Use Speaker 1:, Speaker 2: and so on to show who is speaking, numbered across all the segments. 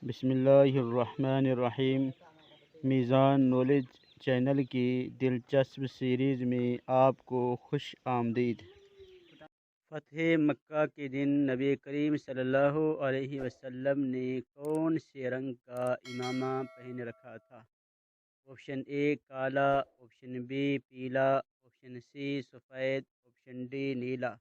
Speaker 1: بسم اللہ الرحمن الرحیم۔ میزان نالج چینل کی دلچسپ سیریز میں آپ کو خوش آمدید۔ فتح مکہ کے دن نبی کریم صلی اللہ علیہ وسلم نے کون سے رنگ کا امامہ پہن رکھا تھا؟ آپشن اے کالا، آپشن بی پیلا، آپشن سی سفید، آپشن ڈی نیلا۔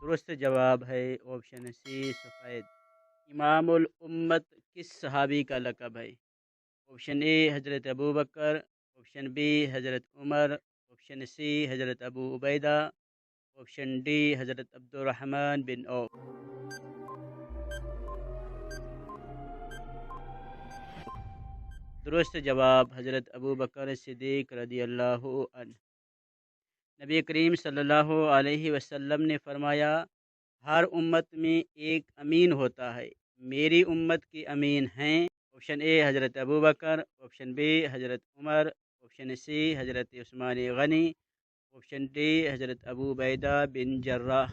Speaker 1: درست جواب ہے آپشن سی سفید۔ امام الامت کس صحابی کا لقب ہے؟ آپشن اے حضرت ابو بکر، آپشن بی حضرت عمر، آپشن سی حضرت ابو عبیدہ، آپشن ڈی حضرت عبد الرحمن بن عوف۔ درست جواب حضرت ابو بکر صدیق رضی اللہ عنہ۔ نبی کریم صلی اللہ علیہ وسلم نے فرمایا، ہر امت میں ایک امین ہوتا ہے، میری امت کے امین ہیں۔ آپشن اے حضرت ابو بکر، آپشن بی حضرت عمر، آپشن سی حضرت عثمان غنی، آپشن ڈی حضرت ابو عبیدہ بن جراح۔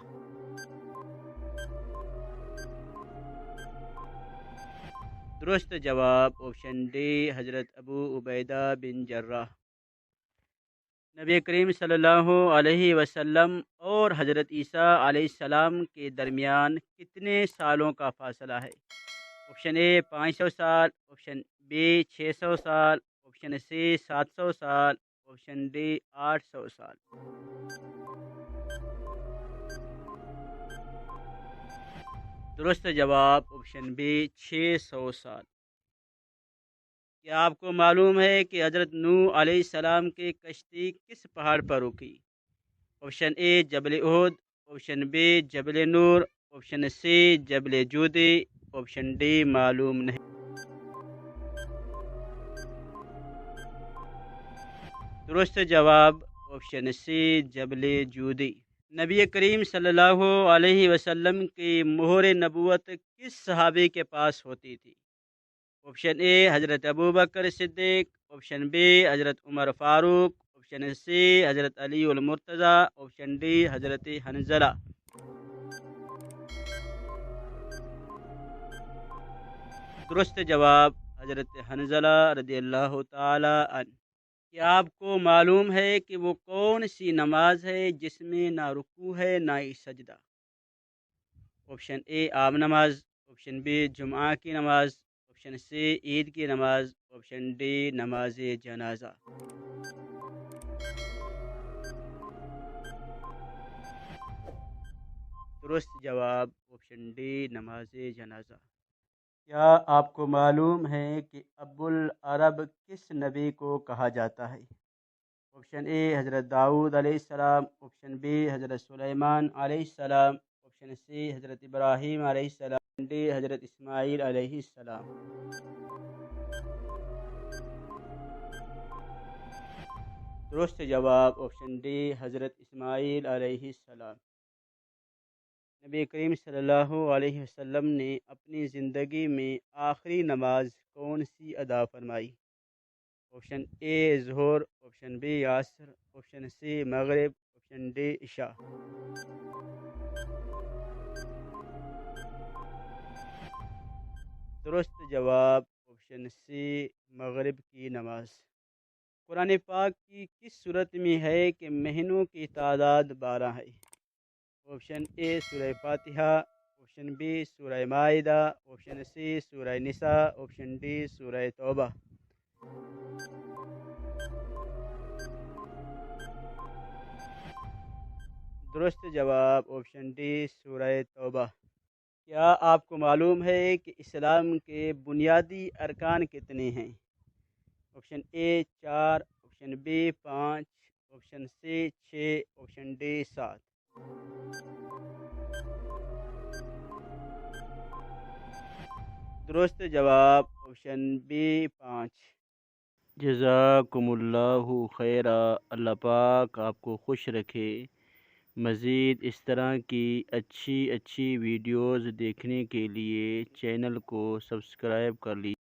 Speaker 1: درست جواب آپشن ڈی حضرت ابو عبیدہ بن جراح۔ نبی کریم صلی اللہ علیہ وسلم اور حضرت عیسیٰ علیہ السلام کے درمیان کتنے سالوں کا فاصلہ ہے؟ آپشن اے 500 سال، آپشن بی 600 سال، آپشن سی 700 سال، آپشن ڈی 800 سال۔ درست جواب آپشن بی 600 سال۔ کیا آپ کو معلوم ہے کہ حضرت نوح علیہ السلام کی کشتی کس پہاڑ پر رکی؟ آپشن اے جبل احد، آپشن بی جبل نور، آپشن سی جبل جودی، آپشن ڈی معلوم نہیں۔ درست جواب آپشن سی جبل جودی۔ نبی کریم صلی اللہ علیہ وسلم کی مہر نبوت کس صحابی کے پاس ہوتی تھی؟ آپشن اے حضرت ابو بکر صدیق، آپشن بی حضرت عمر فاروق، آپشن سی حضرت علی المرتضیٰ، آپشن ڈی حضرت حنظلہ۔ درست جواب حضرت حنظلہ رضی اللہ تعالی عنہ۔ کیا آپ کو معلوم ہے کہ وہ کون سی نماز ہے جس میں نہ رکوع ہے نہ ہی سجدہ؟ آپشن اے عام نماز، آپشن بی جمعہ کی نماز، آپشن سی عید کی نماز، آپشن ڈی نماز جنازہ۔ درست جواب آپشن ڈی نماز جنازہ۔ کیا آپ کو معلوم ہے کہ ابو العرب کس نبی کو کہا جاتا ہے؟ آپشن اے حضرت داؤد علیہ السلام، آپشن بی حضرت سلیمان علیہ السلام، آپشن سی حضرت ابراہیم علیہ السلام، آپشن ڈی حضرت اسماعیل علیہ السلام۔ درست جواب آپشن ڈی حضرت اسماعیل علیہ السلام۔ نبی کریم صلی اللہ علیہ وسلم نے اپنی زندگی میں آخری نماز کون سی ادا فرمائی؟ آپشن اے ظہر، آپشن بی عصر، آپشن سی مغرب، آپشن ڈی عشاء۔ درست جواب آپشن سی مغرب کی نماز۔ قرآن پاک کی کس صورت میں ہے کہ مہینوں کی تعداد 12 ہے؟ آپشن اے سورہ فاتحہ، آپشن بی سورہ مائدہ، آپشن سی سورہ نساء، آپشن ڈی سورہ توبہ۔ درست جواب آپشن ڈی سورہ توبہ۔ کیا آپ کو معلوم ہے کہ اسلام کے بنیادی ارکان کتنے ہیں؟ Option A 4، option B 5، option C 6، option D 7۔ درست جواب آپشن بی 5۔ جزاکم اللہ خیرا۔ اللہ پاک آپ کو خوش رکھے۔ مزید اس طرح کی اچھی ویڈیوز دیکھنے کے لیے چینل کو سبسکرائب کر لیجیے۔